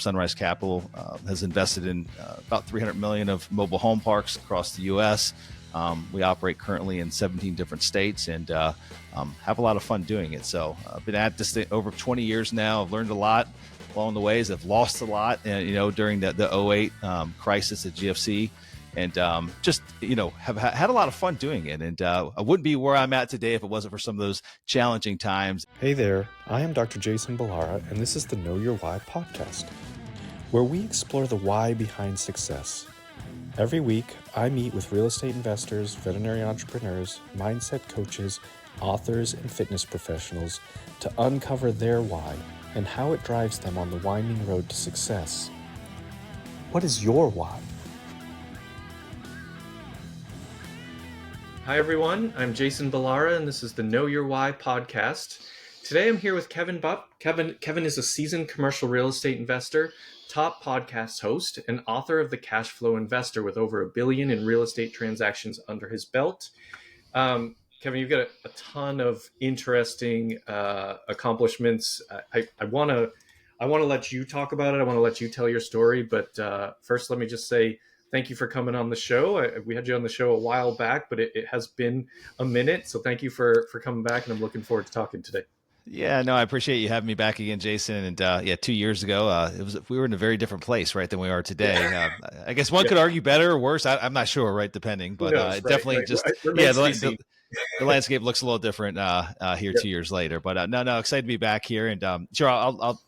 Sunrise Capital has invested in about 300 million of mobile home parks across the U.S. We operate currently in 17 different states and have a lot of fun doing it. So I've been at this thing over 20 years now. I've learned a lot along the ways. I've lost a lot, during the 08 crisis at GFC. And have had a lot of fun doing it. And I wouldn't be where I'm at today if it wasn't for some of those challenging times. Hey there, I am Dr. Jason Balara, and this is the Know Your Why podcast, where we explore the why behind success. Every week, I meet with real estate investors, veterinary entrepreneurs, mindset coaches, authors, and fitness professionals to uncover their why and how it drives them on the winding road to success. What is your why? Hi everyone, I'm Jason Balara and this is the Know Your Why podcast. Today I'm here with Kevin Bupp. Kevin is a seasoned commercial real estate investor, top podcast host, and author of The Cash Flow Investor with over $1 billion in real estate transactions under his belt. Kevin, you've got a ton of interesting accomplishments. I want to let you talk about it. I want to let you tell your story, but first let me just say thank you for coming on the show. We had you on the show a while back, but it has been a minute. So thank you for coming back, and I'm looking forward to talking today. Yeah, no, I appreciate you having me back again, Jason. And 2 years ago, we were in a very different place, right, than we are today. Yeah. I guess one could argue better or worse. I'm not sure, right, depending. But definitely the landscape looks a little different here 2 years later. But no, excited to be back here. And sure, I'll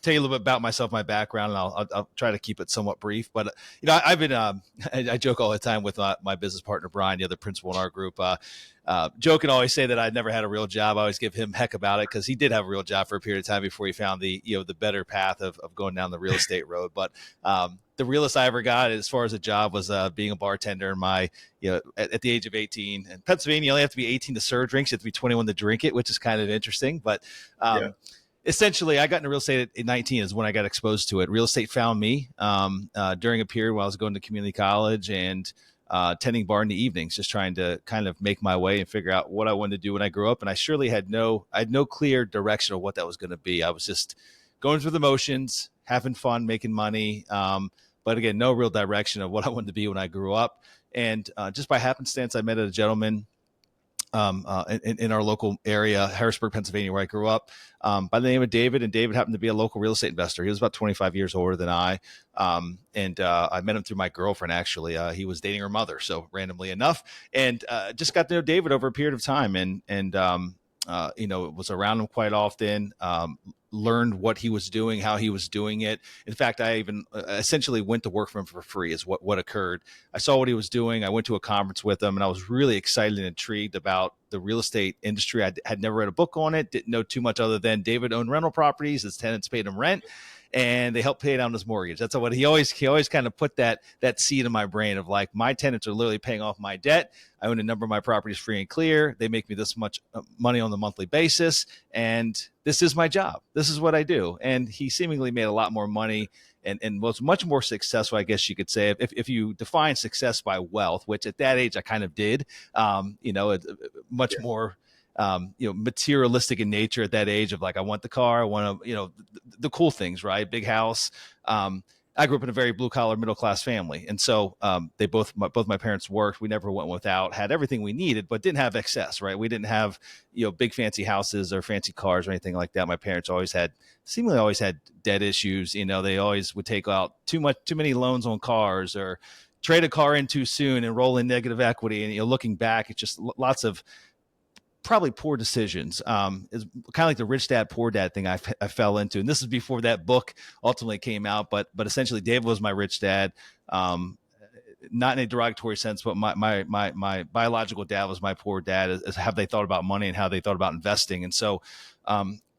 tell you a little bit about myself, my background, and I'll try to keep it somewhat brief. But I've been I joke all the time with my business partner Brian, the other principal in our group. Joke and always say that I'd never had a real job. I always give him heck about it because he did have a real job for a period of time before he found the better path of going down the real estate road. But the realest I ever got as far as a job was being a bartender in my at the age of 18. In Pennsylvania, you only have to be 18 to serve drinks. You have to be 21 to drink it, which is kind of interesting. But essentially, I got into real estate at 19 is when I got exposed to it. Real estate found me during a period while I was going to community college and tending bar in the evenings, just trying to kind of make my way and figure out what I wanted to do when I grew up. And I surely had no clear direction of what that was going to be. I was just going through the motions, having fun, making money. But again, no real direction of what I wanted to be when I grew up. And just by happenstance, I met a gentleman in our local area, Harrisburg, Pennsylvania, where I grew up, by the name of David. And David happened to be a local real estate investor. He was about 25 years older than I. I met him through my girlfriend, actually. He was dating her mother, so randomly enough. And just got to know David over a period of time and was around him quite often, learned what he was doing, how he was doing it. In fact, I even essentially went to work for him for free is what occurred. I saw what he was doing. I went to a conference with him and I was really excited and intrigued about the real estate industry. I had never read a book on it, didn't know too much other than David owned rental properties. His tenants paid him rent and they helped pay down his mortgage. That's what he always kind of put that seed in my brain of like, my tenants are literally paying off my debt. I own a number of my properties free and clear. They make me this much money on the monthly basis. And this is my job. This is what I do. And he seemingly made a lot more money and was much more successful, I guess you could say, if you define success by wealth, which at that age I kind of did, much more materialistic in nature at that age of like, I want the car, I want to, the cool things, right? Big house. I grew up in a very blue collar, middle class family. And so they both my parents worked. We never went without, had everything we needed, but didn't have excess, right? We didn't have, big fancy houses or fancy cars or anything like that. My parents seemingly always had debt issues. They always would take out too many loans on cars or trade a car in too soon and roll in negative equity. And, looking back, it's just lots of probably poor decisions. Is kind of like the rich dad, poor dad thing I fell into. And this is before that book ultimately came out, but essentially David was my rich dad. Not in a derogatory sense, but my biological dad was my poor dad, as how they thought about money and how they thought about investing. And so,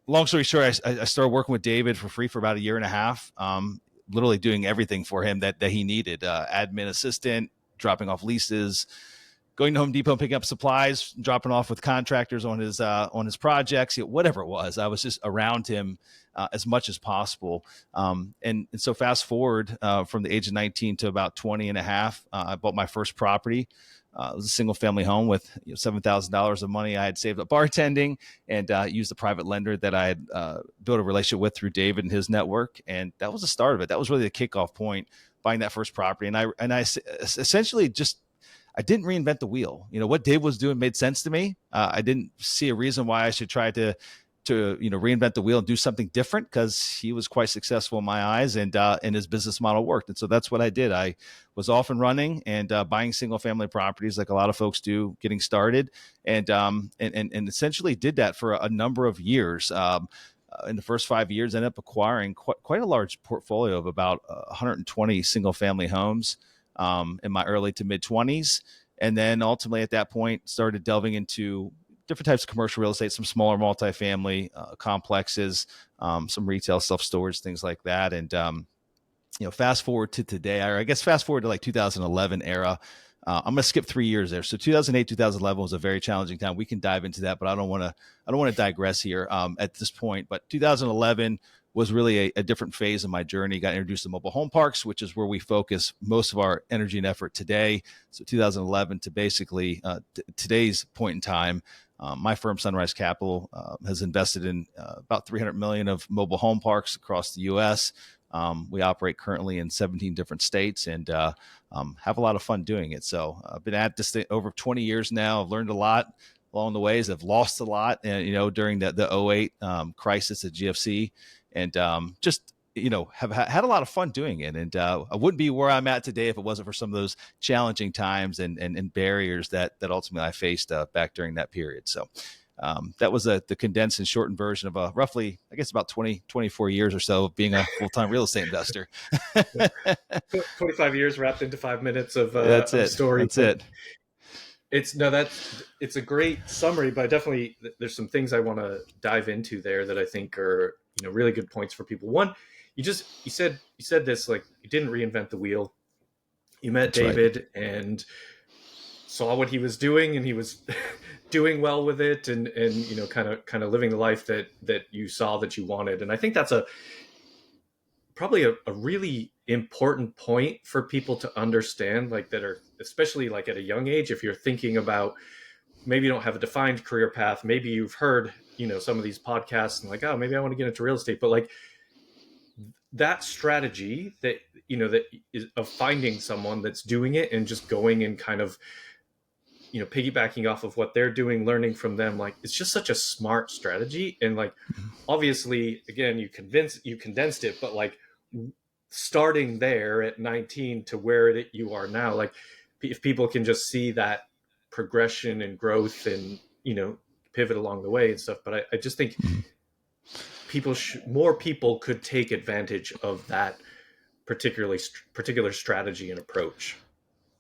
long story short, I started working with David for free for about a year and a half, literally doing everything for him that he needed, admin assistant, dropping off leases, going to Home Depot and picking up supplies, dropping off with contractors on his projects, whatever it was. I was just around him as much as possible. And so fast forward from the age of 19 to about 20 and a half, I bought my first property. It was a single family home with $7,000 of money I had saved up bartending, and used the private lender that I had built a relationship with through David and his network. And that was the start of it. That was really the kickoff point, buying that first property. And I essentially I didn't reinvent the wheel. What Dave was doing made sense to me. I didn't see a reason why I should try to reinvent the wheel and do something different, because he was quite successful in my eyes, and his business model worked. And so that's what I did. I was off and running and buying single family properties like a lot of folks do, getting started, and essentially did that for a number of years. In the first 5 years, I ended up acquiring quite a large portfolio of about 120 single family homes in my early to mid 20s. And then ultimately at that point started delving into different types of commercial real estate, some smaller multifamily complexes, some retail, self-storage, things like that. And, fast forward to today, or I guess fast forward to like 2011 era. I'm going to skip 3 years there. So 2008, 2011 was a very challenging time. We can dive into that, but I don't want to digress here at this point. But 2011 was really a different phase of my journey. Got introduced to mobile home parks, which is where we focus most of our energy and effort today. So 2011 to basically today's point in time, my firm, Sunrise Capital, has invested in about $300 million of mobile home parks across the U.S. We operate currently in 17 different states, and have a lot of fun doing it. So I've been at this thing over 20 years now. I've learned a lot along the ways. I've lost a lot, during the 08 crisis at GFC, and just have had a lot of fun doing it. And I wouldn't be where I'm at today if it wasn't for some of those challenging times and barriers that ultimately I faced back during that period. So that was the condensed and shortened version of roughly, I guess, about 24 years or so of being a full-time real estate investor. 25 years wrapped into 5 minutes of That's it. Story. That's it. It's a great summary, but definitely there's some things I want to dive into there that I think are really good points for people. One, you said this, like, you didn't reinvent the wheel. You met David and saw what he was doing, and he was doing well with it, and kind of living the life that you saw that you wanted. And I think that's probably a really important point for people to understand, like, that are especially like at a young age. If you're thinking about, maybe you don't have a defined career path, maybe you've heard some of these podcasts and like, oh, maybe I want to get into real estate, but like that strategy that that is of finding someone that's doing it and just going and kind of piggybacking off of what they're doing, learning from them, like, it's just such a smart strategy. And like, obviously, again, you condensed it, but like starting there at 19 to where you are now, like, if people can just see that progression and growth and pivot along the way and stuff. But I just think more people could take advantage of that particular strategy and approach.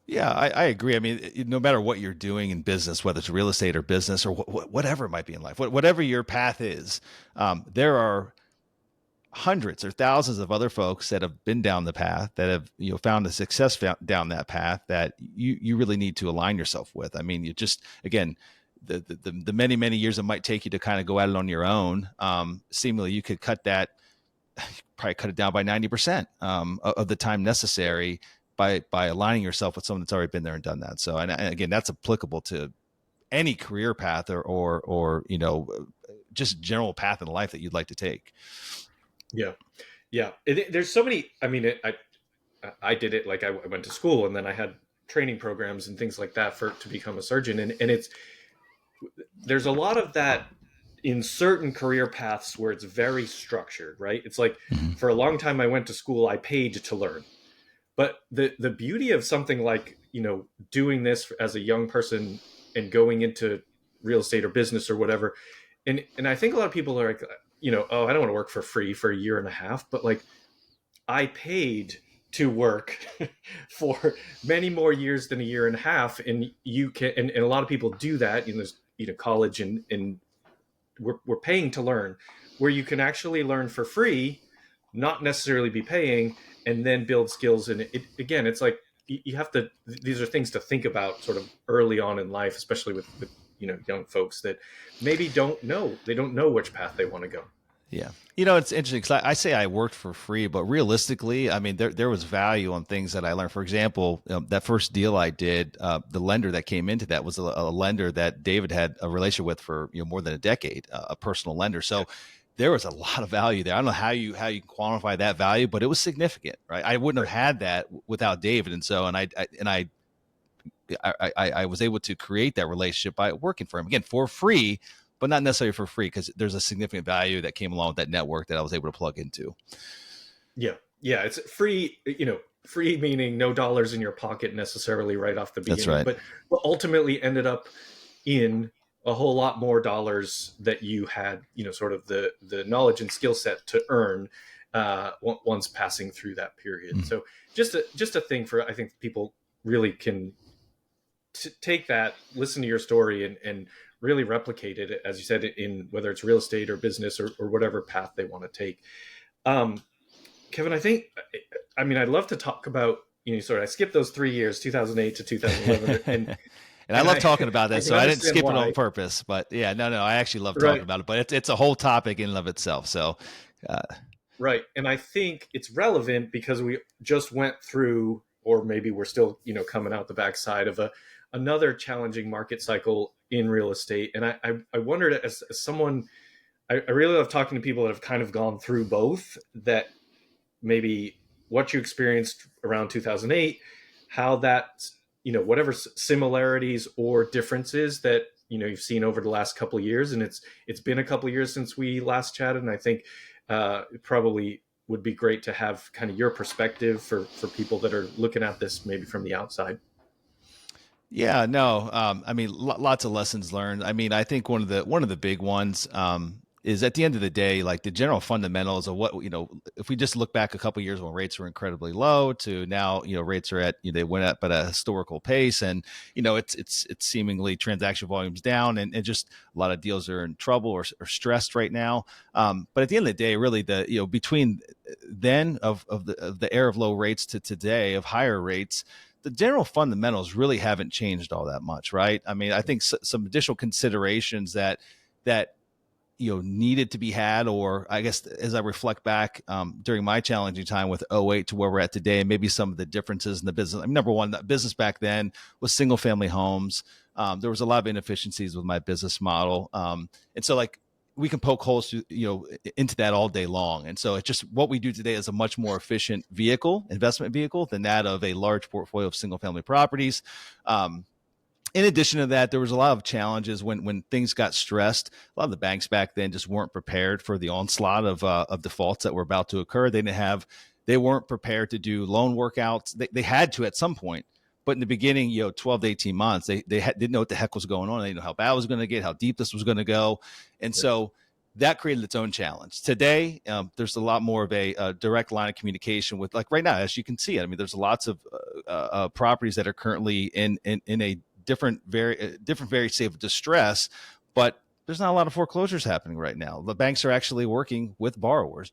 Yeah, I agree. I mean, no matter what you're doing in business, whether it's real estate or business or whatever it might be in life, whatever your path is, there are hundreds or thousands of other folks that have been down the path, that have found a success down that path, that you really need to align yourself with. I mean, you just, again, the many years it might take you to kind of go at it on your own, seemingly you could probably cut it down by 90% of the time necessary by aligning yourself with someone that's already been there and done that. So, and again, that's applicable to any career path or just general path in life that you'd like to take. Yeah. There's so many. I mean, I did it. Like, I went to school, and then I had training programs and things like that to become a surgeon. And there's a lot of that in certain career paths where it's very structured, right? It's like, for a long time I went to school, I paid to learn. But the beauty of something like, doing this as a young person and going into real estate or business or whatever. And I think a lot of people are like, oh, I don't want to work for free for a year and a half, but like, I paid to work for many more years than a year and a half. And you can, and a lot of people do that in this, college, and we're paying to learn, where you can actually learn for free, not necessarily be paying, and then build skills. And again, it's like, you have to, these are things to think about sort of early on in life, especially with young folks that maybe they don't know which path they want to go. Yeah. It's interesting because I say I worked for free, but realistically, I mean, there was value on things that I learned. For example, that first deal I did, the lender that came into that was a lender that David had a relationship with for more than a decade, a personal lender. So there was a lot of value there. I don't know how you can quantify that value, but it was significant, right? I wouldn't have had that without David, and so I was able to create that relationship by working for him again for free, but not necessarily for free because there's a significant value that came along with that network that I was able to plug into. Yeah. Yeah. It's free, free meaning no dollars in your pocket necessarily right off the beginning, That's right. but ultimately ended up in a whole lot more dollars that you had, sort of the knowledge and skill set to earn once passing through that period. Mm. So just a thing for, I think people really can take that, listen to your story and really replicate it, as you said, in whether it's real estate or business or whatever path they want to take. Kevin, I'd love to talk about, I skipped those 3 years, 2008 to 2011. And I love talking about that, so I didn't skip it on purpose. But yeah, no, I actually love talking about it. But it's a whole topic in and of itself. So, right. And I think it's relevant because we just went through, or maybe we're still, coming out the backside of another challenging market cycle in real estate. And I wondered, as someone, I really love talking to people that have kind of gone through both, that maybe what you experienced around 2008, how that, whatever similarities or differences that, you've seen over the last couple of years. And it's been a couple of years since we last chatted. And I think it probably would be great to have kind of your perspective for people that are looking at this maybe from the outside. Yeah, no, lots of lessons learned. I think one of the big ones is at the end of the day, like the general fundamentals of what, if we just look back a couple of years when rates were incredibly low to now, rates are at, they went up at a historical pace, and, it's seemingly transaction volumes down, and just a lot of deals are in trouble or stressed right now. But at the end of the day, really between then of the era of low rates to today of higher rates, the general fundamentals really haven't changed all that much, right? I think some additional considerations that needed to be had, or I guess as I reflect back during my challenging time with 2008 to where we're at today, and maybe some of the differences in the business. Number one, the business back then was single family homes. There was a lot of inefficiencies with my business model, and so we can poke holes into that all day long. And so it's just what we do today is a much more efficient investment vehicle than that of a large portfolio of single family properties. In addition to that, there was a lot of challenges when things got stressed. A lot of the banks back then just weren't prepared for the onslaught of defaults that were about to occur. They weren't prepared to do loan workouts. They had to at some point, but in the beginning, 12 to 18 months, they didn't know what the heck was going on. They didn't know how bad it was going to get, how deep this was going to go. And so that created its own challenge. Today, there's a lot more of a direct line of communication with, like right now, as you can see, there's lots of properties that are currently in a different very state of distress, but there's not a lot of foreclosures happening right now. The banks are actually working with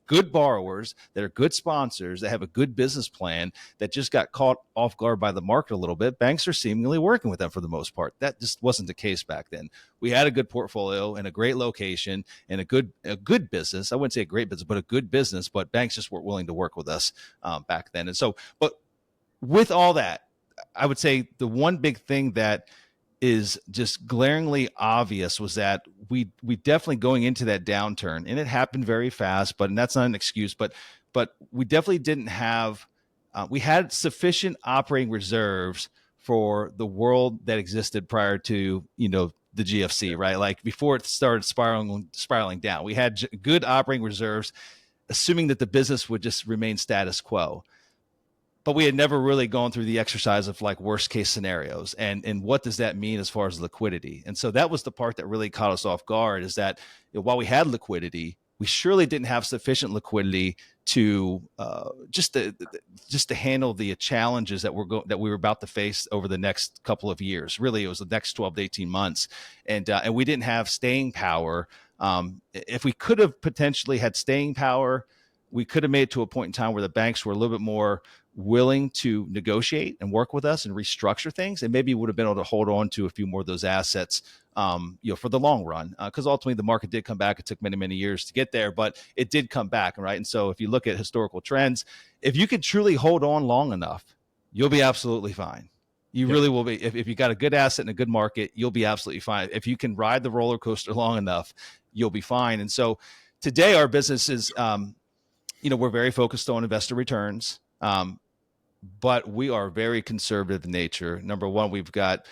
good borrowers that are good sponsors, that have a good business plan, that just got caught off guard by the market a little bit. Banks are seemingly working with them for the most part. That just wasn't the case back then. We had a good portfolio and a great location and a good business. I wouldn't say a great business, but a good business, but banks just weren't willing to work with us back then. And so, but with all that, I would say the one big thing that is just glaringly obvious was that we definitely going into that downturn, and it happened very fast, and that's not an excuse, but we definitely didn't have, we had sufficient operating reserves for the world that existed prior to, the GFC, right? Like before it started spiraling down, we had good operating reserves, assuming that the business would just remain status quo. But we had never really gone through the exercise of like worst case scenarios and what does that mean as far as liquidity. And so that was the part that really caught us off guard, is that while we had liquidity, we surely didn't have sufficient liquidity to just to handle the challenges that we were about to face over the next couple of years. Really, it was the next 12 to 18 months, and we didn't have staying power. If we could have potentially had staying power, we could have made it to a point in time where the banks were a little bit more willing to negotiate and work with us and restructure things, and maybe would have been able to hold on to a few more of those assets, for the long run. Because ultimately the market did come back. It took many, many years to get there, but it did come back, right? And so if you look at historical trends, if you could truly hold on long enough, you'll be absolutely fine. You really will be. If you got a good asset in a good market, you'll be absolutely fine. If you can ride the roller coaster long enough, you'll be fine. And so today our business is, we're very focused on investor returns. But we are very conservative in nature. Number one, we've got,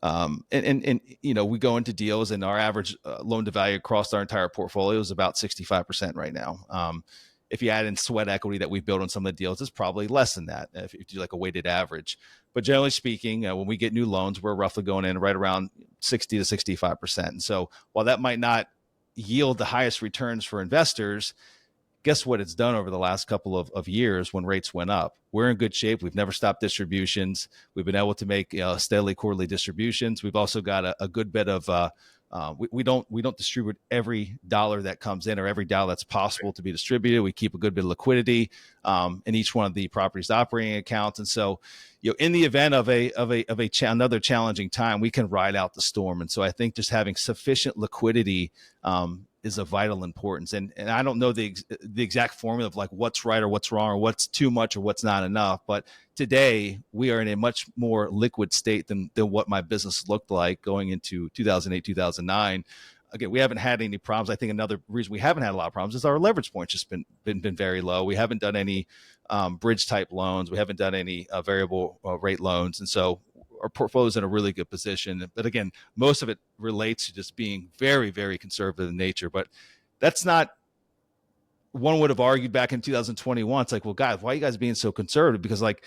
we go into deals, and our average loan to value across our entire portfolio is about 65% right now. If you add in sweat equity that we've built on some of the deals, it's probably less than that if you do like a weighted average. But generally speaking, when we get new loans, we're roughly going in right around 60 to 65%. And so while that might not yield the highest returns for investors, guess what it's done over the last couple of years when rates went up? We're in good shape. We've never stopped distributions. We've been able to make steadily quarterly distributions. We've also got a good bit of we don't distribute every dollar that comes in or every dollar that's possible to be distributed. We keep a good bit of liquidity in each one of the property's operating accounts, and so in the event of another challenging time, we can ride out the storm. And so I think just having sufficient liquidity is of vital importance. And I don't know the exact formula of like what's right or what's wrong or what's too much or what's not enough. But today we are in a much more liquid state than what my business looked like going into 2008, 2009. Again, we haven't had any problems. I think another reason we haven't had a lot of problems is our leverage point's just been very low. We haven't done any bridge type loans. We haven't done any variable rate loans. And so our portfolio is in a really good position. But again, most of it relates to just being very, very conservative in nature. But that's not, one would have argued back in 2021. It's like, well, guys, why are you guys being so conservative? Because like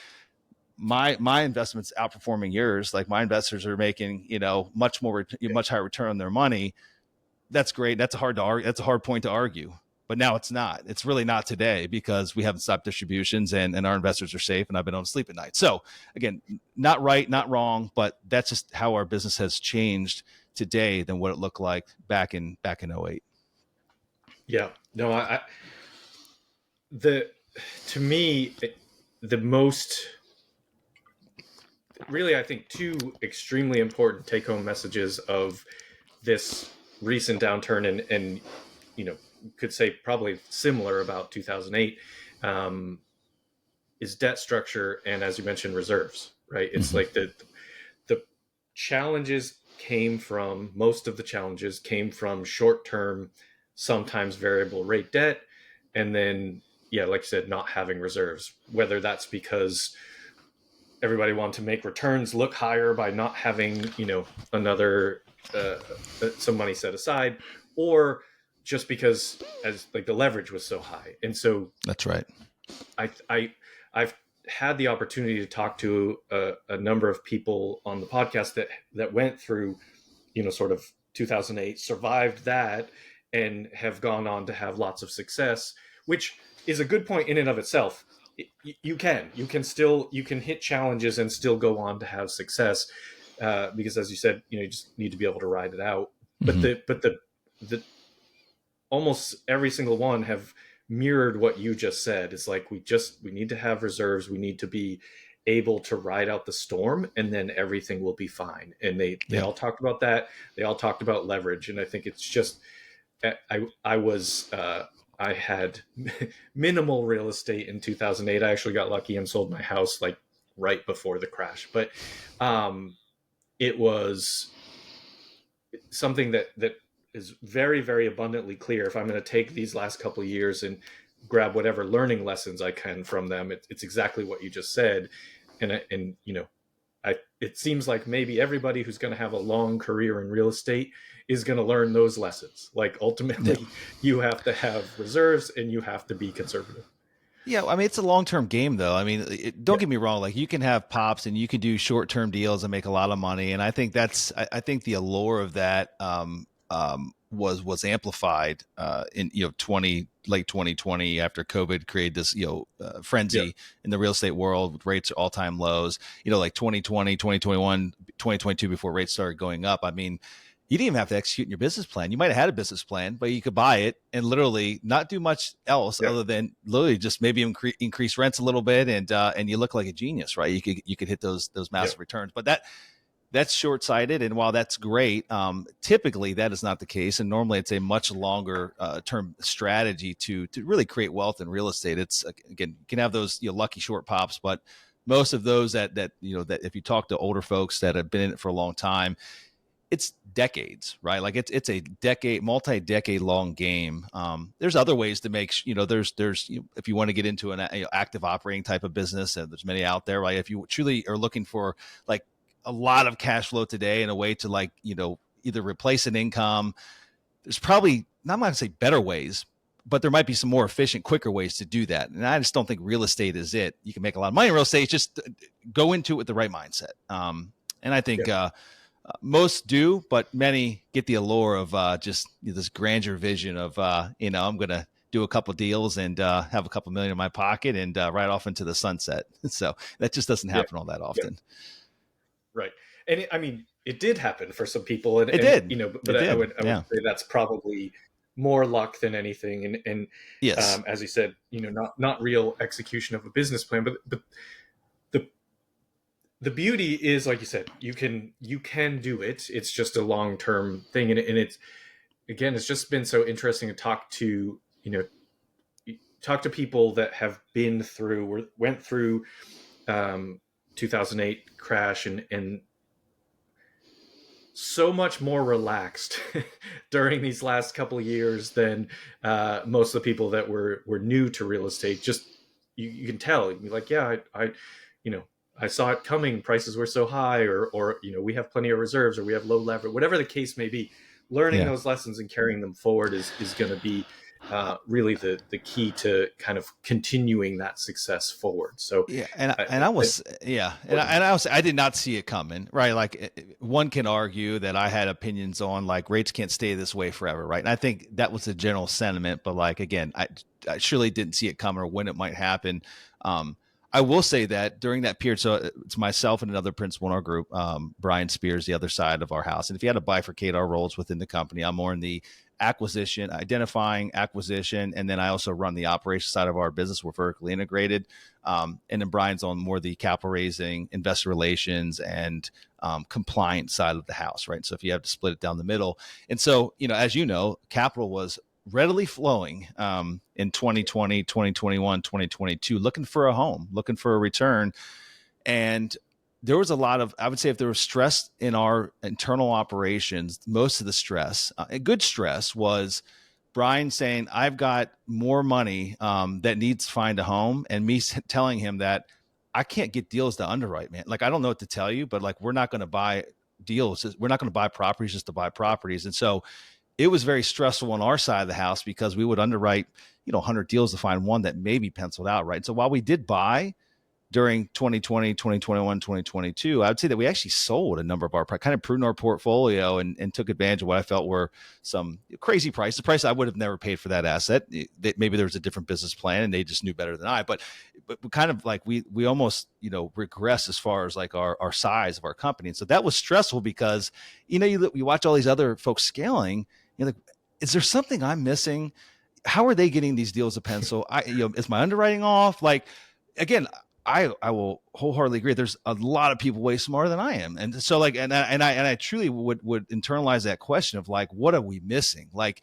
my investments outperforming yours. Like my investors are making, much higher return on their money. That's great. That's hard to argue. That's a hard point to argue. But now it's not. It's really not today because we haven't stopped distributions and our investors are safe, and I've been able to sleep at night. So again, not right, not wrong, but that's just how our business has changed today than what it looked like back in 08. Yeah. No, to me, the most, really, I think two extremely important take-home messages of this recent downturn and could say probably similar about 2008 is debt structure and, as you mentioned, reserves, right? It's like the challenges most of the challenges came from short-term, sometimes variable rate debt, and then like you said, not having reserves, whether that's because everybody wanted to make returns look higher by not having another some money set aside, or just because as like the leverage was so high. And so that's right. I've had the opportunity to talk to a number of people on the podcast that went through, sort of 2008, survived that, and have gone on to have lots of success, which is a good point in and of itself. You can hit challenges and still go on to have success, because as you said, you just need to be able to ride it out. But the almost every single one have mirrored what you just said. It's like we need to have reserves. We need to be able to ride out the storm, and then everything will be fine. And they all talked about that. They all talked about leverage, and I think it's just I had minimal real estate in 2008. I actually got lucky and sold my house like right before the crash, but it was something that is very, very abundantly clear. If I'm going to take these last couple of years and grab whatever learning lessons I can from them, it's exactly what you just said. And it seems like maybe everybody who's going to have a long career in real estate is going to learn those lessons. Like ultimately, you have to have reserves and you have to be conservative. Yeah, I mean, it's a long-term game, though. I mean, don't get me wrong. Like, you can have pops and you can do short-term deals and make a lot of money, and I think I think the allure of that was amplified in late 2020 after COVID created this frenzy in the real estate world with rates at all-time lows. Like 2020, 2021, 2022 before rates started going up. I mean, you didn't even have to execute your business plan. You might have had a business plan, but you could buy it and literally not do much else other than literally just maybe increase rents a little bit, and you look like a genius, right? You could hit those massive returns, but that's short-sighted. And while that's great, typically that is not the case. And normally it's a much longer term strategy to really create wealth in real estate. It's, again, you can have those lucky short pops, but most of those that if you talk to older folks that have been in it for a long time, it's decades, right? Like it's a multi-decade long game. There's other ways to make, there's if you want to get into an active operating type of business, and there's many out there, right? If you truly are looking for like a lot of cash flow today and a way to either replace an income, there's probably, not going to say better ways, but there might be some more efficient, quicker ways to do that. And I just don't think real estate is it. You can make a lot of money in real estate, just go into it with the right mindset. And I think most do, but many get the allure of just this grandeur vision of, I'm going to do a couple deals and have a couple million in my pocket and ride off into the sunset. So that just doesn't happen all that often. Right. And it did happen for some people, and it did, but I would say that's probably more luck than anything. And yes, as you said, not real execution of a business plan, but the beauty is, like you said, you can do it. It's just a long-term thing. And it's, again, it's just been so interesting to talk to people that have been through or went through 2008 crash and so much more relaxed during these last couple of years than most of the people that were new to real estate. Just you can tell, you'd be like, yeah, I saw it coming. Prices were so high, or we have plenty of reserves, or we have low leverage, whatever the case may be. Learning those lessons and carrying them forward is going to be really the key to kind of continuing that success forward. So I did not see it coming, right? Like, one can argue that I had opinions on like rates can't stay this way forever, right? And I think that was the general sentiment, but like, again, I surely didn't see it coming or when it might happen. I will say that during that period, so it's myself and another principal in our group, Brian Spears, the other side of our house. And if you had to bifurcate our roles within the company, I'm more in the identifying acquisition. And then I also run the operation side of our business. We're vertically integrated. And then Brian's on more the capital raising, investor relations, and compliance side of the house, right? So if you have to split it down the middle. And so, as you know, capital was readily flowing in 2020, 2021, 2022, looking for a home, looking for a return. And there was a lot of, I would say, if there was stress in our internal operations, most of the stress, a good stress, was Brian saying, I've got more money that needs to find a home, and me telling him that I can't get deals to underwrite, man. Like, I don't know what to tell you, but like, we're not going to buy deals. We're not going to buy properties just to buy properties. And so it was very stressful on our side of the house because we would underwrite, 100 deals to find one that maybe penciled out, right? So while we did buy during 2020, 2021, 2022, I would say that we actually sold a number of our, kind of pruned our portfolio and took advantage of what I felt were some crazy price. The price I would have never paid for that asset. Maybe there was a different business plan and they just knew better than I, but kind of like we almost, regress as far as like our size of our company. And so that was stressful because, you watch all these other folks scaling, you're like, is there something I'm missing? How are they getting these deals to pencil? Is my underwriting off? Like, again, I will wholeheartedly agree. There's a lot of people way smarter than I am. And so like, and I truly would internalize that question of like, what are we missing? Like,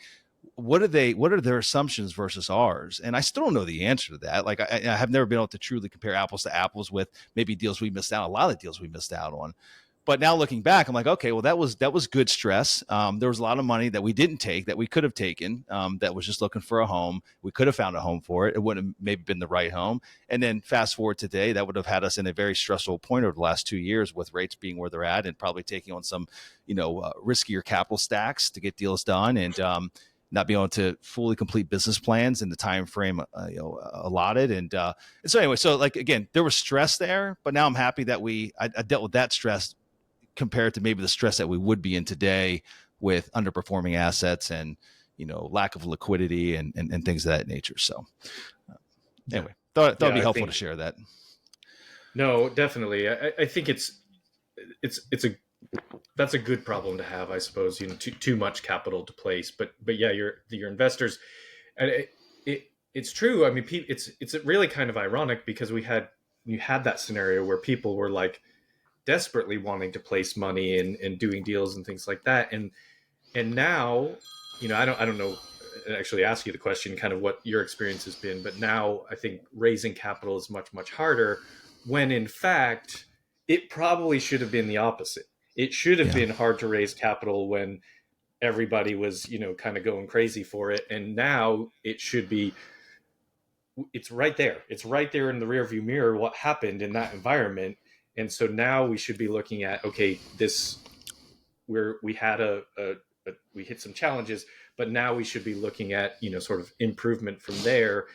what are their assumptions versus ours? And I still don't know the answer to that. Like, I have never been able to truly compare apples to apples with maybe deals we missed out, a lot of deals we missed out on. But now looking back, I'm like, okay, well, that was good stress. There was a lot of money that we didn't take that we could have taken, that was just looking for a home. We could have found a home for it. It wouldn't have maybe been the right home. And then fast forward today, that would have had us in a very stressful point over the last 2 years with rates being where they're at and probably taking on some, riskier capital stacks to get deals done and not being able to fully complete business plans in the time frame allotted. And so anyway, so like, again, there was stress there, but now I'm happy that I dealt with that stress compared to maybe the stress that we would be in today with underperforming assets and, lack of liquidity and things of that nature. So anyway, thought it'd be helpful to share that. No, definitely. I think it's that's a good problem to have, I suppose. Too much capital to place, but yeah, your investors, and it's true. I mean, it's really kind of ironic because you had that scenario where people were like desperately wanting to place money and doing deals and things like that, and now, I don't know, actually ask you the question, kind of what your experience has been, but now I think raising capital is much harder, when in fact it probably should have been the opposite. It should have Yeah. been hard to raise capital when everybody was, kind of going crazy for it, and now it should be, it's right there. It's right there in the rearview mirror what happened in that environment. And so now we should be looking at, okay, this, where we had we hit some challenges, but now we should be looking at, sort of improvement from there.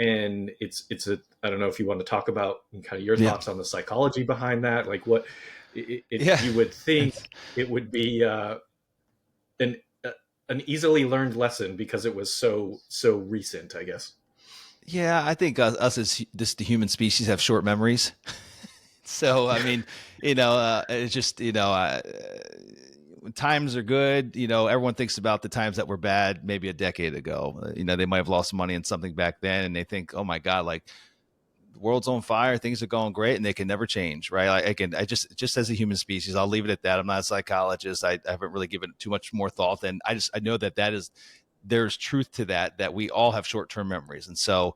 And it's a, I don't know if you want to talk about kind of your Yeah. thoughts on the psychology behind that, like what Yeah. you would think it would be an an easily learned lesson because it was so recent, I guess. Yeah, I think us as just the human species have short memories. So I mean, it's just when times are good, everyone thinks about the times that were bad maybe a decade ago. They might have lost money in something back then, and they think, oh my god, like the world's on fire, things are going great, and they can never change, right? I just as a human species, I'll leave it at that. I'm not a psychologist. I haven't really given it too much more thought than I know that is, there's truth to that we all have short-term memories. And so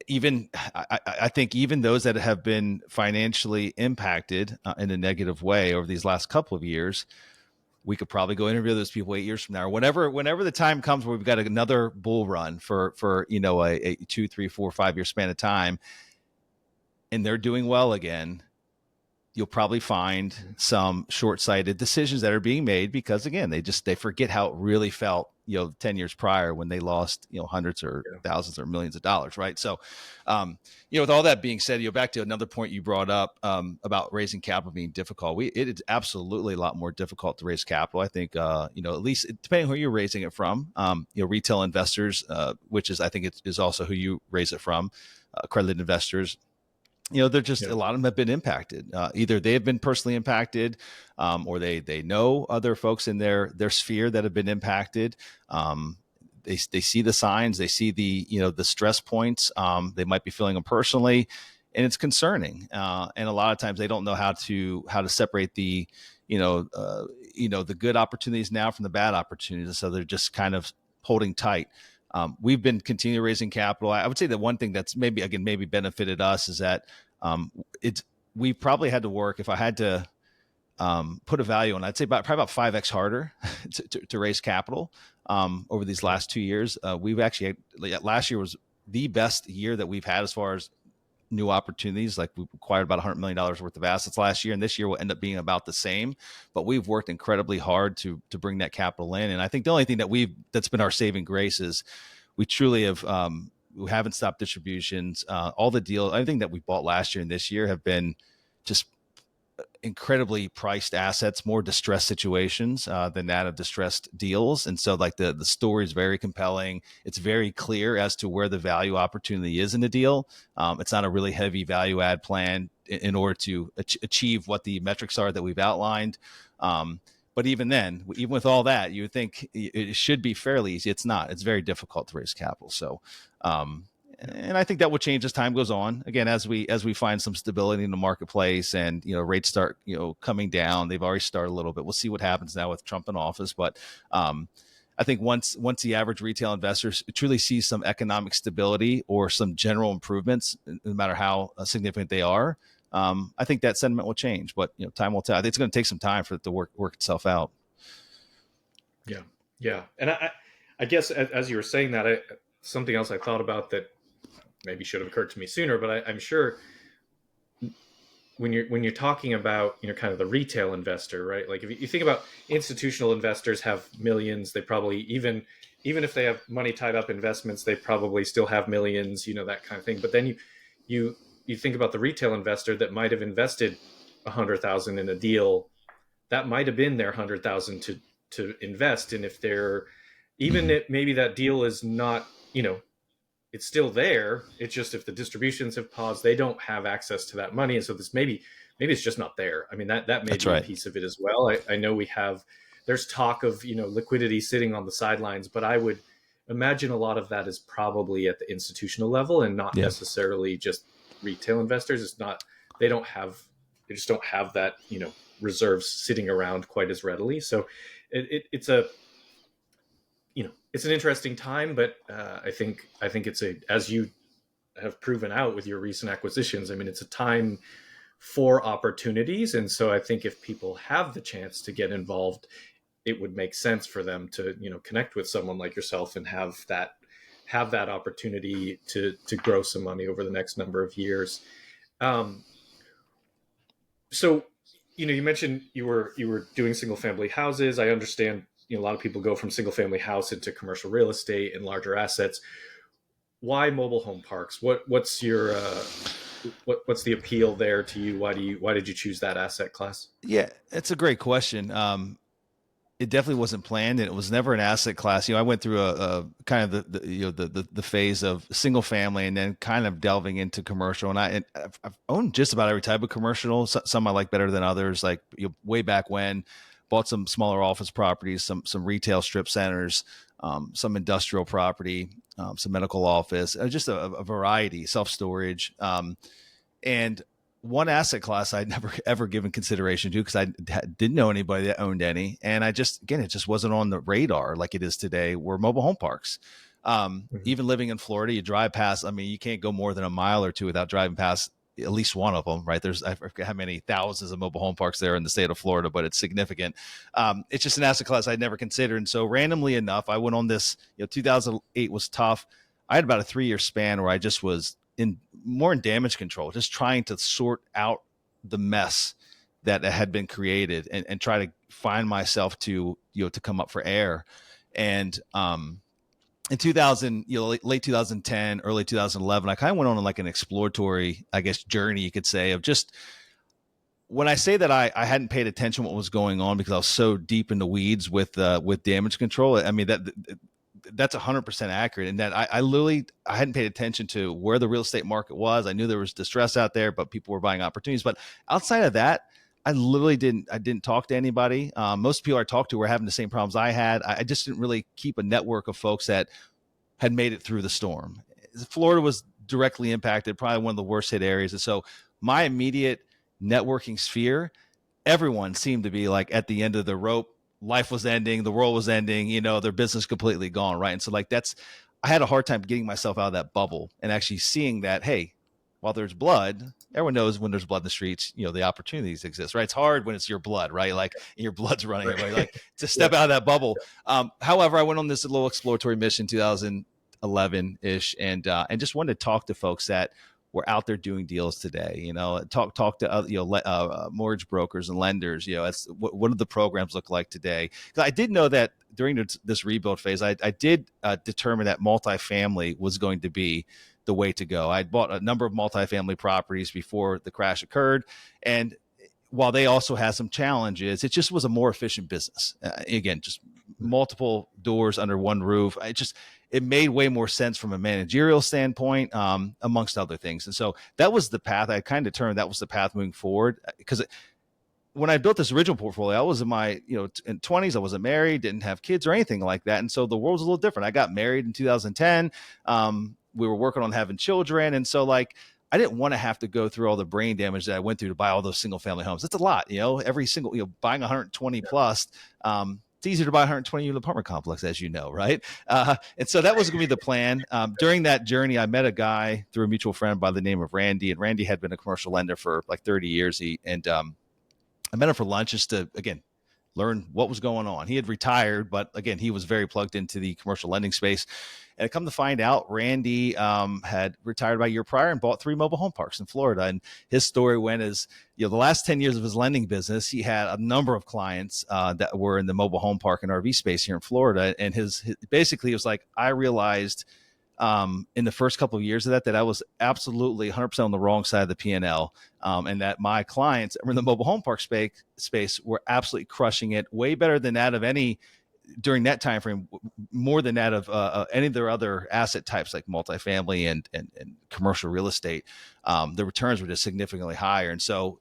even I think even those that have been financially impacted in a negative way over these last couple of years, we could probably go interview those people 8 years from now, or whenever the time comes where we've got another bull run for a 2, 3, 4, 5 year span of time, and they're doing well again. You'll probably find some short-sighted decisions that are being made because, again, they forget how it really felt, 10 years prior when they lost, hundreds or thousands or millions of dollars. Right. So, with all that being said, back to another point you brought up about raising capital being difficult. It is absolutely a lot more difficult to raise capital. I think, at least depending on who you're raising it from, retail investors, which is, I think it is also who you raise it from, accredited investors. They're just, a lot of them have been impacted. Either they have been personally impacted, or they know other folks in their sphere that have been impacted. They see the signs, they see the stress points. They might be feeling them personally, and it's concerning. And a lot of times they don't know how to separate the the good opportunities now from the bad opportunities. So they're just kind of holding tight. We've been continually raising capital. I would say that one thing that's maybe benefited us is that we probably had to work, if I had to put a value on, I'd say probably about 5x harder to raise capital over these last 2 years. We've actually, last year was the best year that we've had as far as new opportunities. Like, we acquired about $100 million worth of assets last year, and this year will end up being about the same. But we've worked incredibly hard to bring that capital in. And I think the only thing that's been our saving grace is we truly have, we haven't stopped distributions. All the deals, everything that we bought last year and this year have been just incredibly priced assets, more distressed situations than that of distressed deals. And so, like, the story is very compelling. It's very clear as to where the value opportunity is in the deal. It's not a really heavy value add plan in order to achieve what the metrics are that we've outlined. But even then, even with all that, you would think it should be fairly easy. It's not. It's very difficult to raise capital. So, and I think that will change as time goes on. Again, as we find some stability in the marketplace, and rates start coming down. They've already started a little bit. We'll see what happens now with Trump in office. But I think once the average retail investor truly sees some economic stability or some general improvements, no matter how significant they are, I think that sentiment will change. But time will tell. I think it's going to take some time for it to work itself out. Yeah. And I guess as you were saying that, something else I thought about that maybe should have occurred to me sooner, but I'm sure when you're talking about kind of the retail investor, right? Like, if you think about institutional investors have millions, they probably, even if they have money tied up investments, they probably still have millions, that kind of thing. But then you think about the retail investor that might have invested 100,000 in a deal, that might have been their 100,000 to invest. And if they're, even if maybe that deal is not, it's still there. It's just if the distributions have paused, they don't have access to that money. And so this maybe it's just not there. I mean, that may That's be right. a piece of it as well. I know there's talk of, liquidity sitting on the sidelines, but I would imagine a lot of that is probably at the institutional level and not necessarily just retail investors. They just don't have that, reserves sitting around quite as readily. So it's an interesting time, but I think it's as you have proven out with your recent acquisitions, I mean, it's a time for opportunities. And so I think if people have the chance to get involved, it would make sense for them to, connect with someone like yourself and have that opportunity to grow some money over the next number of years. So, you mentioned you were doing single family houses. I understand, a lot of people go from single family house into commercial real estate and larger assets. Why mobile home parks? What's your what's the appeal there to you? Why did you choose that asset class? Yeah, it's a great question. It definitely wasn't planned, and it was never an asset class. I went through a kind of the phase of single family, and then kind of delving into commercial. And I've owned just about every type of commercial. Some I like better than others. Like way back when, bought some smaller office properties, some retail strip centers, some industrial property, some medical office, just a variety, self storage, and one asset class I'd never ever given consideration to because I didn't know anybody that owned any. And it just wasn't on the radar like it is today, were mobile home parks. Even living in Florida, you drive past, I mean, you can't go more than a mile or two without driving past at least one of them, right? I forget how many thousands of mobile home parks there in the state of Florida, but it's significant. It's just an asset class I'd never considered. And so randomly enough, I went on this, 2008 was tough. I had about a 3-year span where I just was more in damage control, just trying to sort out the mess that had been created and try to find myself to come up for air. And in 2000, late 2010, early 2011, I kind of went on like an exploratory, I guess, journey, you could say, of just, when I say that I hadn't paid attention to what was going on because I was so deep in the weeds with damage control, I mean, that's 100% accurate. In that I literally hadn't paid attention to where the real estate market was. I knew there was distress out there, but people were buying opportunities. But outside of that, I literally didn't talk to anybody. Most people I talked to were having the same problems I had. I just didn't really keep a network of folks that had made it through the storm. Florida was directly impacted, probably one of the worst hit areas. And so my immediate networking sphere, everyone seemed to be like at the end of the rope. Life was ending, the world was ending, their business completely gone, right? And so I had a hard time getting myself out of that bubble and actually seeing that, hey, while there's blood, everyone knows when there's blood in the streets, the opportunities exist, right? It's hard when it's your blood, right? Like your blood's running, right? Like to step out of that bubble. However, I went on this little exploratory mission 2011-ish and just wanted to talk to folks that were out there doing deals today, talk to mortgage brokers and lenders, what do the programs look like today? Because I did know that during this rebuild phase, I did determine that multifamily was going to be the way to go. I'd bought a number of multifamily properties before the crash occurred. And while they also had some challenges, it just was a more efficient business. Again, just multiple doors under one roof. It made way more sense from a managerial standpoint, amongst other things. And so that was the path. I kind of determined that was the path moving forward. Because when I built this original portfolio, I was in my in 20s. I wasn't married, didn't have kids or anything like that. And so the world was a little different. I got married in 2010. We were working on having children. And so I didn't want to have to go through all the brain damage that I went through to buy all those single family homes. That's a lot, every single, buying 120 plus, it's easier to buy a 120 unit apartment complex, as you know, right? And so that was going to be the plan. During that journey, I met a guy through a mutual friend by the name of Randy, and Randy had been a commercial lender for like 30 years. I met him for lunch just to, again, learn what was going on. He had retired, but again, he was very plugged into the commercial lending space. And come to find out, Randy had retired about a year prior and bought 3 mobile home parks in Florida. And his story went as, the last 10 years of his lending business, he had a number of clients that were in the mobile home park and RV space here in Florida. And his basically, it was like, I realized in the first couple of years of that I was absolutely 100% on the wrong side of the P&L, and that my clients in the mobile home park space were absolutely crushing it, way better than that of any during that time frame, more than that of any of their other asset types like multifamily and commercial real estate, the returns were just significantly higher. And so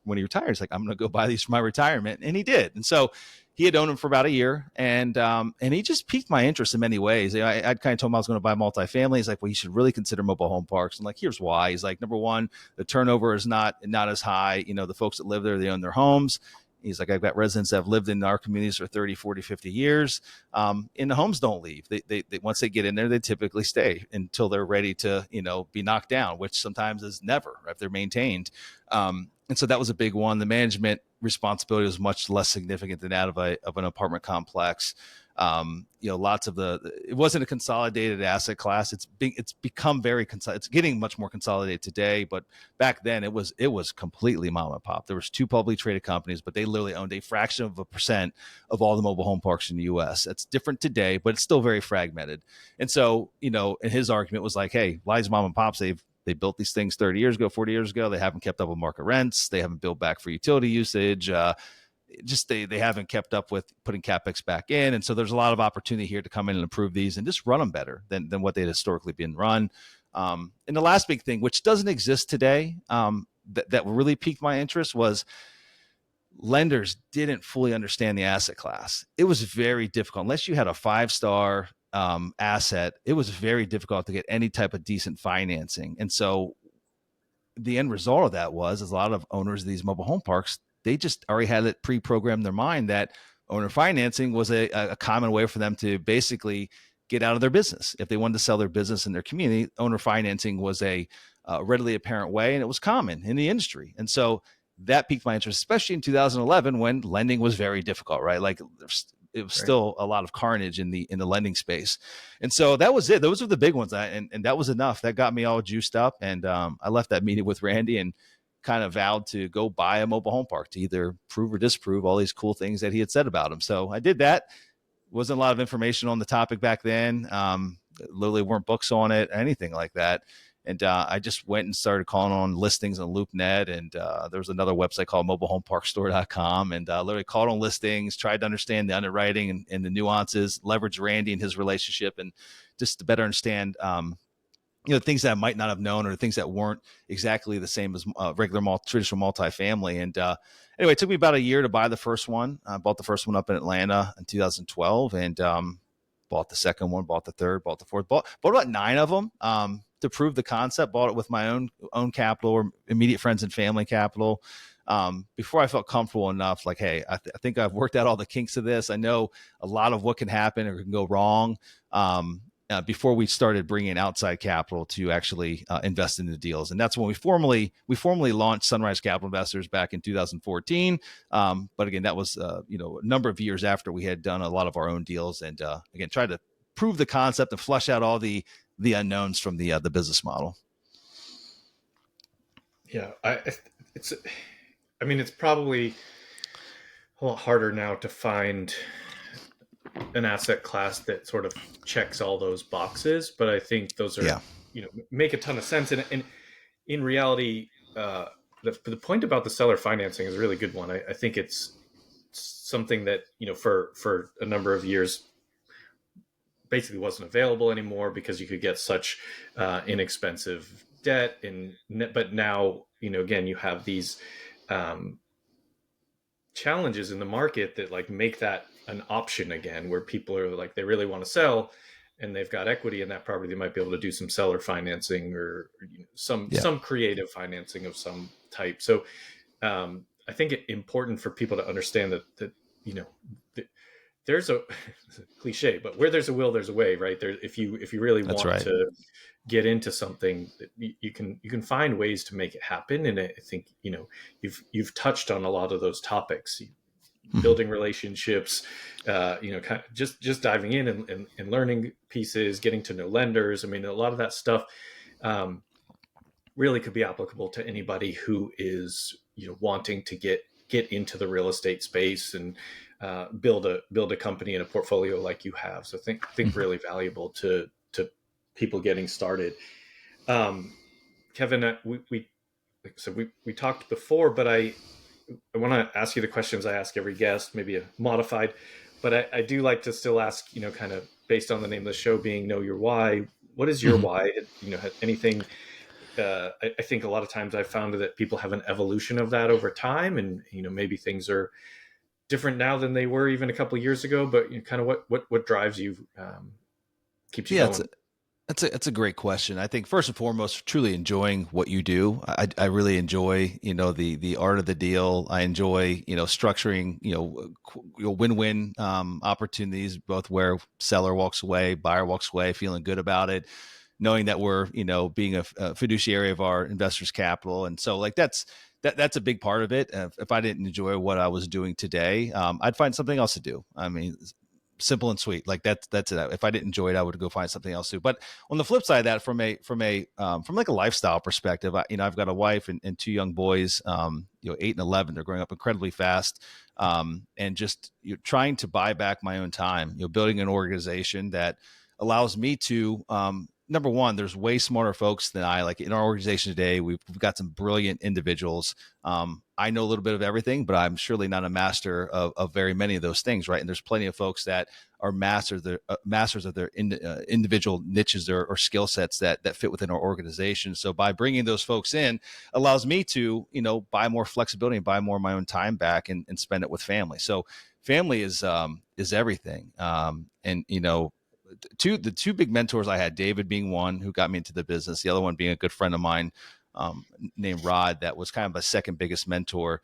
when he retired, he's like, I'm going to go buy these for my retirement, and he did. And so he had owned them for about a year, and he just piqued my interest in many ways. I'd kind of told him I was going to buy multifamily. He's like, well, you should really consider mobile home parks. And like, here's why. He's like, number one, the turnover is not as high. The folks that live there, they own their homes. He's like, I've got residents that have lived in our communities for 30, 40, 50 years. And the homes don't leave. They once they get in there, they typically stay until they're ready to, be knocked down, which sometimes is never, if they're maintained. And so that was a big one. The management responsibility was much less significant than that of an apartment complex. Lots of it wasn't a consolidated asset class. It's become very it's getting much more consolidated today, but back then it was completely mom and pop. There was 2 publicly traded companies, but they literally owned a fraction of a percent of all the mobile home parks in the US. That's different today, but it's still very fragmented. And so, and his argument was like, hey, why is mom and pops, they built these things 30 years ago, 40 years ago. They haven't kept up with market rents. They haven't built back for utility usage. They haven't kept up with putting CapEx back in. And so there's a lot of opportunity here to come in and improve these and just run them better than what they'd historically been run. And the last big thing, which doesn't exist today, that really piqued my interest was lenders didn't fully understand the asset class. It was very difficult. Unless you had a 5-star asset, it was very difficult to get any type of decent financing. And so the end result of that was a lot of owners of these mobile home parks, they just already had it pre-programmed in their mind that owner financing was a common way for them to basically get out of their business. If they wanted to sell their business in their community, owner financing was a readily apparent way, and it was common in the industry. And so that piqued my interest, especially in 2011 when lending was very difficult, right? Like it was still a lot of carnage in the lending space. And so that was it. Those were the big ones. And that was enough. That got me all juiced up. And I left that meeting with Randy and kind of vowed to go buy a mobile home park to either prove or disprove all these cool things that he had said about him. So I did that. Wasn't a lot of information on the topic back then. Literally weren't books on it, anything like that. And I just went and started calling on listings on LoopNet. And there was another website called mobilehomeparkstore.com. And literally called on listings, tried to understand the underwriting and the nuances, leverage Randy and his relationship, and just to better understand things that I might not have known or things that weren't exactly the same as regular traditional multifamily. And anyway, it took me about a year to buy the first one. I bought the first one up in Atlanta in 2012 and bought the second one, bought the third, bought the fourth, bought about 9 of them to prove the concept, bought it with my own capital or immediate friends and family capital. Before I felt comfortable enough, like, hey, I think I've worked out all the kinks of this. I know a lot of what can happen or can go wrong. Before we started bringing outside capital to actually invest in the deals. And that's when we formally launched Sunrise Capital Investors back in 2014. But again, that was, a number of years after we had done a lot of our own deals and again, tried to prove the concept and flush out all the unknowns from the business model. Yeah. It's probably a lot harder now to find an asset class that sort of checks all those boxes, but I think those are, make a ton of sense. And in reality, the point about the seller financing is a really good one. I think it's something that, for a number of years basically wasn't available anymore because you could get such inexpensive debt. But now, again, you have these challenges in the market that like make that an option again, where people are like, they really want to sell and they've got equity in that property. They might be able to do some seller financing or some creative financing of some type. So I think it's important for people to understand that there's a cliche, but where there's a will, there's a way, right? There, if you really want to get into something, you can find ways to make it happen. And I think, you've touched on a lot of those topics, building relationships, kind of just diving in and learning pieces, getting to know lenders. I mean, a lot of that stuff really could be applicable to anybody who is, wanting to get into the real estate space and build a company and a portfolio like you have. So I think really valuable to people getting started. Kevin, we talked before, but I want to ask you the questions I ask every guest, maybe a modified but I do like to still ask, kind of based on the name of the show being Know Your Why, what is your why? Anything, I think a lot of times I've found that people have an evolution of that over time, and, maybe things are different now than they were even a couple of years ago, but kind of what drives you, keeps you Yeah, going? That's a great question. I think first and foremost, truly enjoying what you do. I really enjoy, the art of the deal. I enjoy, structuring, win-win opportunities, both where seller walks away, buyer walks away, feeling good about it, knowing that we're, being a fiduciary of our investors' capital. And so like that's a big part of it. If I didn't enjoy what I was doing today, I'd find something else to do. I mean, simple and sweet. Like that's it. If I didn't enjoy it, I would go find something else to do. But on the flip side of that, from like a lifestyle perspective, I've got a wife and two young boys, 8 and 11. They're growing up incredibly fast. And just trying to buy back my own time, building an organization that allows me to, number one, there's way smarter folks than I. Like in our organization today, we've got some brilliant individuals. I know a little bit of everything, but I'm surely not a master of very many of those things, right? And there's plenty of folks that are masters of their individual niches or skill sets that fit within our organization. So by bringing those folks in, allows me to buy more flexibility and buy more of my own time back and spend it with family. So family is everything. And the two big mentors I had, David being one who got me into the business, the other one being a good friend of mine, named Rod, that was kind of a second biggest mentor.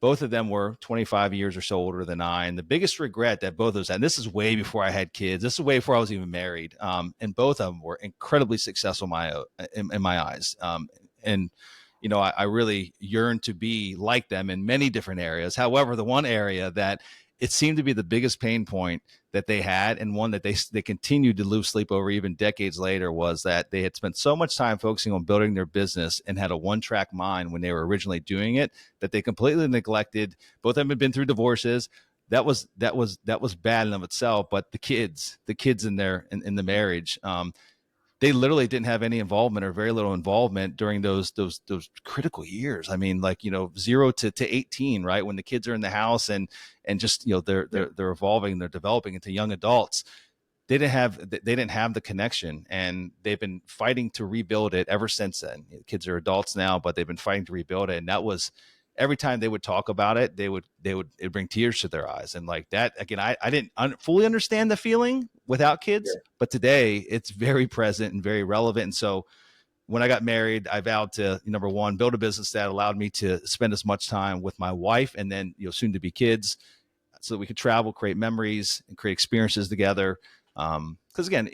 Both of them were 25 years or so older than I. And the biggest regret that both of those had, and this is way before I had kids, this is way before I was even married. And both of them were incredibly successful in my eyes. And I really yearned to be like them in many different areas. However, the one area that it seemed to be the biggest pain point that they had, and one that they continued to lose sleep over even decades later, was that they had spent so much time focusing on building their business and had a one-track mind when they were originally doing it, that they completely neglected. Both of them had been through divorces. That was bad in of itself. But the kids in the marriage, they literally didn't have any involvement or very little involvement during those critical years. I mean, like, 0 to 18, right? When the kids are in the house and just, they're evolving, they're developing into young adults. They didn't have the connection, and they've been fighting to rebuild it ever since then. The kids are adults now, but they've been fighting to rebuild it. And that was, every time they would talk about it, it'd bring tears to their eyes. And like that, again, I didn't fully understand the feeling without kids, but today it's very present and very relevant. And so when I got married, I vowed to, number one, build a business that allowed me to spend as much time with my wife and then, soon to be kids, so that we could travel, create memories, and create experiences together. Because again,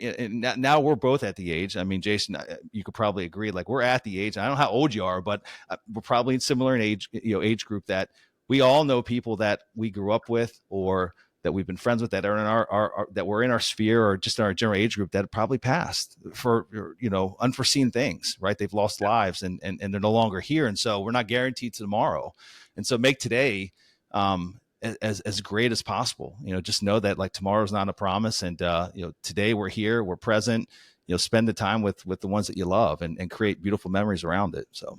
now we're both at the age. I mean, Jason, you could probably agree. Like, we're at the age. I don't know how old you are, but we're probably similar in age group, that we all know people that we grew up with or that we've been friends with that are in our that were in our sphere or just in our general age group that probably passed for unforeseen things. Right? They've lost lives and they're no longer here, and so we're not guaranteed tomorrow. And so make today as great as possible. Just know that like tomorrow's not a promise, and today we're here, we're present. Spend the time with the ones that you love and create beautiful memories around it. So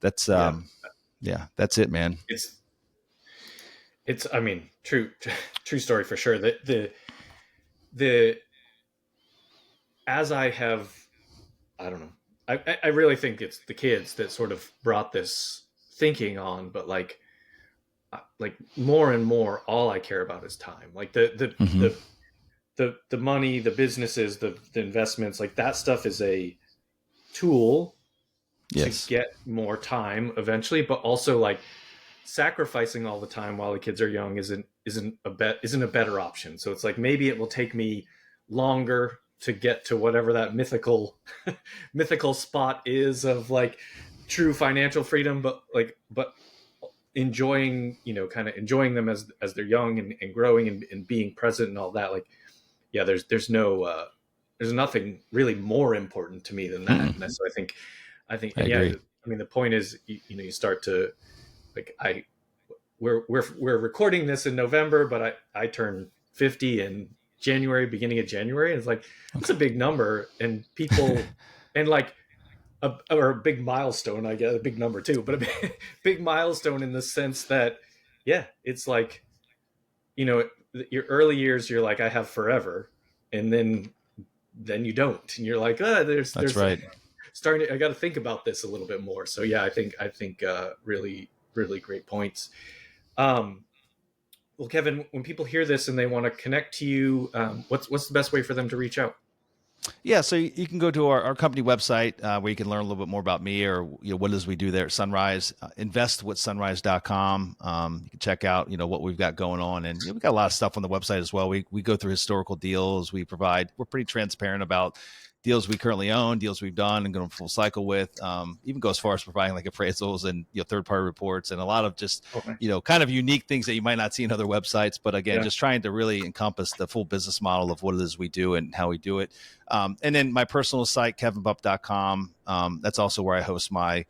that's that's it, man. It's I mean, true story for sure. The as I have, I don't know. I really think it's the kids that sort of brought this thinking on, but like more and more, all I care about is time. Like the money, the businesses, the investments, like that stuff is a tool to get more time eventually, but also like sacrificing all the time while the kids are young isn't a better option. So it's like, maybe it will take me longer to get to whatever that mythical spot is of like true financial freedom, but enjoying, kind of enjoying them as they're young and growing and being present and all that. Like, yeah, there's nothing really more important to me than that. And so I think, I mean, the point is, you start to like, we're recording this in November, but I turn 50 in January, beginning of January. And it's like, it's a big number, and people, and like, or a big milestone, I guess, a big number too, but a big milestone in the sense that, yeah, it's like, your early years, you're like, I have forever. And then you don't. And you're like, That's right. I got to think about this a little bit more. So yeah, I think really, really great points. Well, Kevin, when people hear this and they want to connect to you, what's the best way for them to reach out? Yeah, so you can go to our company website where you can learn a little bit more about me or what it is we do there at Sunrise. Investwithsunrise.com. You can check out what we've got going on, and we've got a lot of stuff on the website as well. We go through historical deals. We're pretty transparent about deals we currently own, deals we've done and going full cycle with. Even go as far as providing like appraisals and third party reports and a lot of just kind of unique things that you might not see in other websites. But again, just trying to really encompass the full business model of what it is we do and how we do it. And then my personal site, kevinbupp.com. That's also where I host my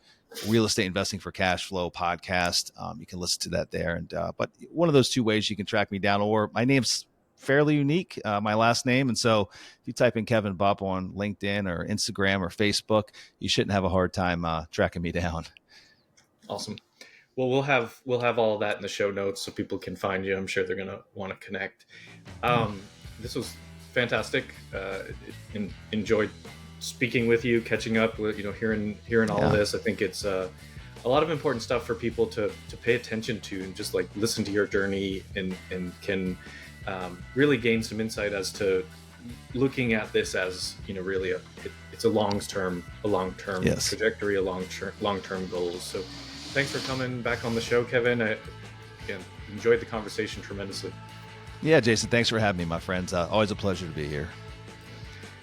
Real Estate Investing for Cash Flow podcast. You can listen to that there. And but one of those two ways you can track me down, or my name's fairly unique, my last name. And so if you type in Kevin Bupp on LinkedIn or Instagram or Facebook, you shouldn't have a hard time tracking me down. Awesome. Well, we'll have all of that in the show notes so people can find you. I'm sure they're going to want to connect. This was fantastic. Enjoyed speaking with you, catching up with, hearing all of this. I think it's a lot of important stuff for people to pay attention to and just like listen to your journey and can really gain some insight as to looking at this as, really it's a long-term trajectory, a long-term goals. So thanks for coming back on the show, Kevin. I enjoyed the conversation tremendously. Yeah, Jason, thanks for having me, my friends. Always a pleasure to be here.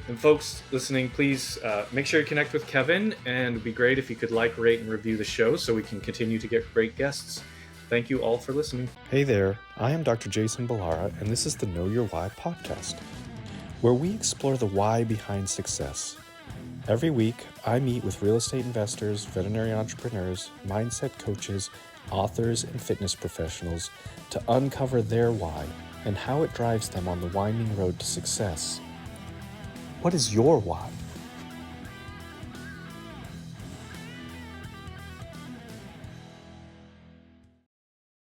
And folks listening, please make sure you connect with Kevin, and it'd be great if you could like, rate, and review the show so we can continue to get great guests. Thank you all for listening. Hey there, I am Dr. Jason Balara, and this is the Know Your Why podcast, where we explore the why behind success. Every week, I meet with real estate investors, veterinary entrepreneurs, mindset coaches, authors, and fitness professionals to uncover their why and how it drives them on the winding road to success. What is your why?